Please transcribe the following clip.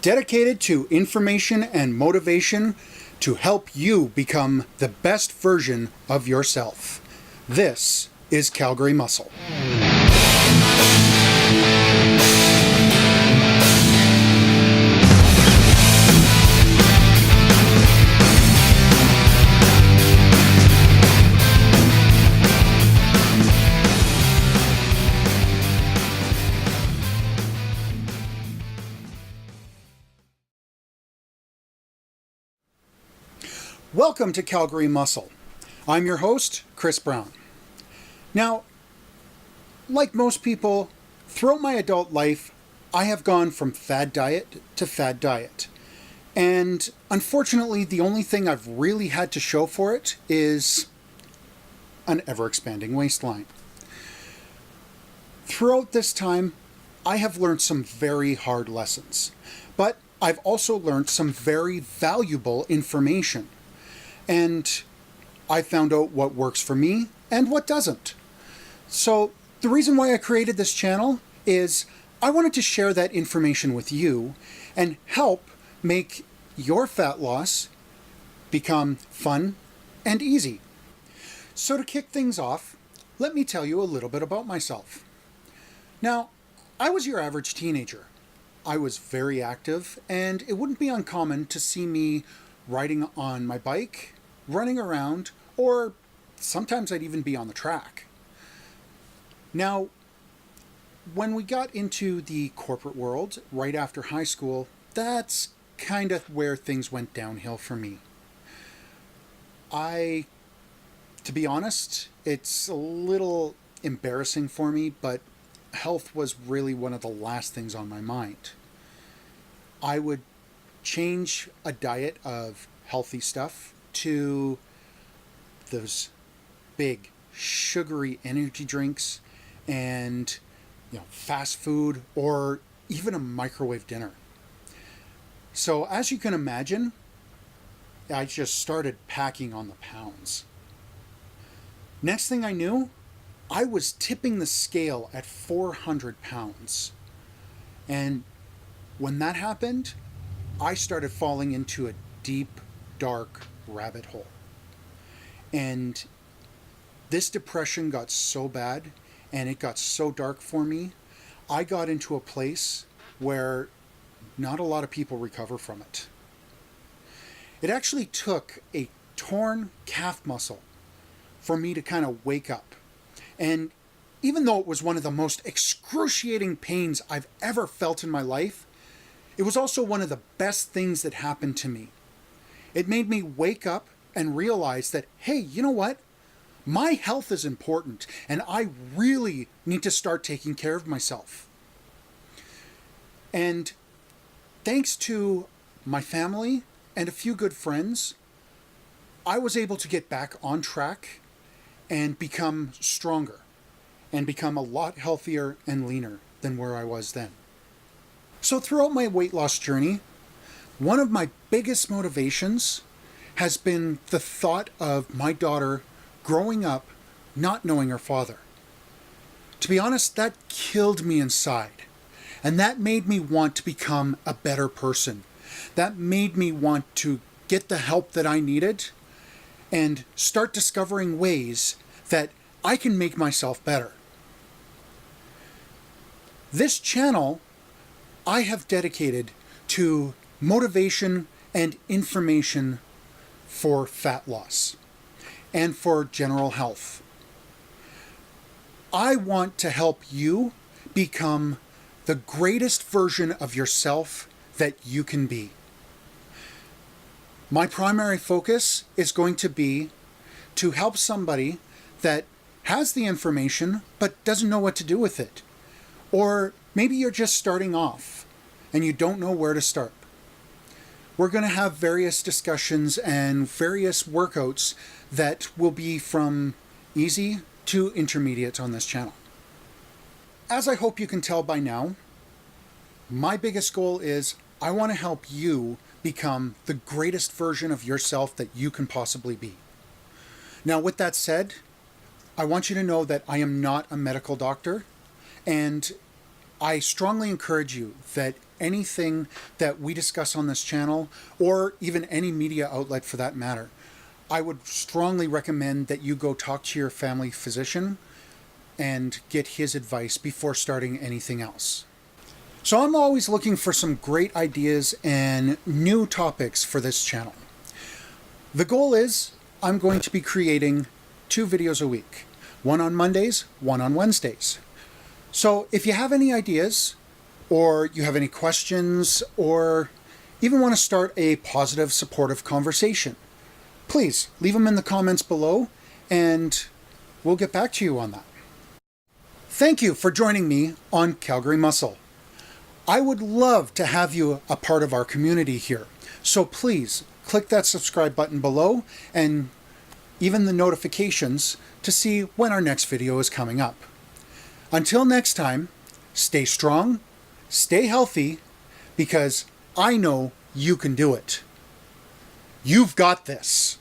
dedicated to information and motivation to help you become the best version of yourself. This is Calgary Muscle. Welcome to Calgary Muscle. I'm your host, Chris Brown. Now, like most people, throughout my adult life, I have gone from fad diet to fad diet. And unfortunately, the only thing I've really had to show for it is an ever-expanding waistline. Throughout this time, I have learned some very hard lessons, but I've also learned some very valuable information. And I found out what works for me and what doesn't. So the reason why I created this channel is I wanted to share that information with you and help make your fat loss become fun and easy. So to kick things off, let me tell you a little bit about myself. Now, I was your average teenager. I was very active, and it wouldn't be uncommon to see me riding on my bike, running around, or sometimes I'd even be on the track. Now, when we got into the corporate world right after high school, that's kind of where things went downhill for me. To be honest, it's a little embarrassing for me, but health was really one of the last things on my mind. I would change a diet of healthy stuff to those big sugary energy drinks and fast food or even a microwave dinner. So as you can imagine, I just started packing on the pounds. Next thing I knew, I was tipping the scale at 400 pounds. And when that happened, I started falling into a deep, dark rabbit hole. And this depression got so bad and it got so dark for me, I got into a place where not a lot of people recover from it. It actually took a torn calf muscle for me to kind of wake up. And even though it was one of the most excruciating pains I've ever felt in my life, it was also one of the best things that happened to me. It made me wake up and realize that, hey, you know what? My health is important and I really need to start taking care of myself. And thanks to my family and a few good friends, I was able to get back on track and become stronger and become a lot healthier and leaner than where I was then. So throughout my weight loss journey, one of my biggest motivations has been the thought of my daughter growing up not knowing her father. To be honest, that killed me inside. And that made me want to become a better person. That made me want to get the help that I needed and start discovering ways that I can make myself better. This channel I have dedicated to motivation and information for fat loss and for general health. I want to help you become the greatest version of yourself that you can be. My primary focus is going to be to help somebody that has the information but doesn't know what to do with it. Or maybe you're just starting off and you don't know where to start. We're going to have various discussions and various workouts that will be from easy to intermediate on this channel. As I hope you can tell by now, my biggest goal is I want to help you become the greatest version of yourself that you can possibly be. Now, with that said, I want you to know that I am not a medical doctor, and I strongly encourage you that anything that we discuss on this channel, or even any media outlet for that matter, I would strongly recommend that you go talk to your family physician and get his advice before starting anything else. So I'm always looking for some great ideas and new topics for this channel. The goal is I'm going to be creating 2 videos a week, one on Mondays, one on Wednesdays. So if you have any ideas, or you have any questions, or even want to start a positive, supportive conversation, please leave them in the comments below and we'll get back to you on that. Thank you for joining me on Calgary Muscle. I would love to have you a part of our community here. So please click that subscribe button below and even the notifications to see when our next video is coming up. Until next time, stay strong, stay healthy, because I know you can do it. You've got this.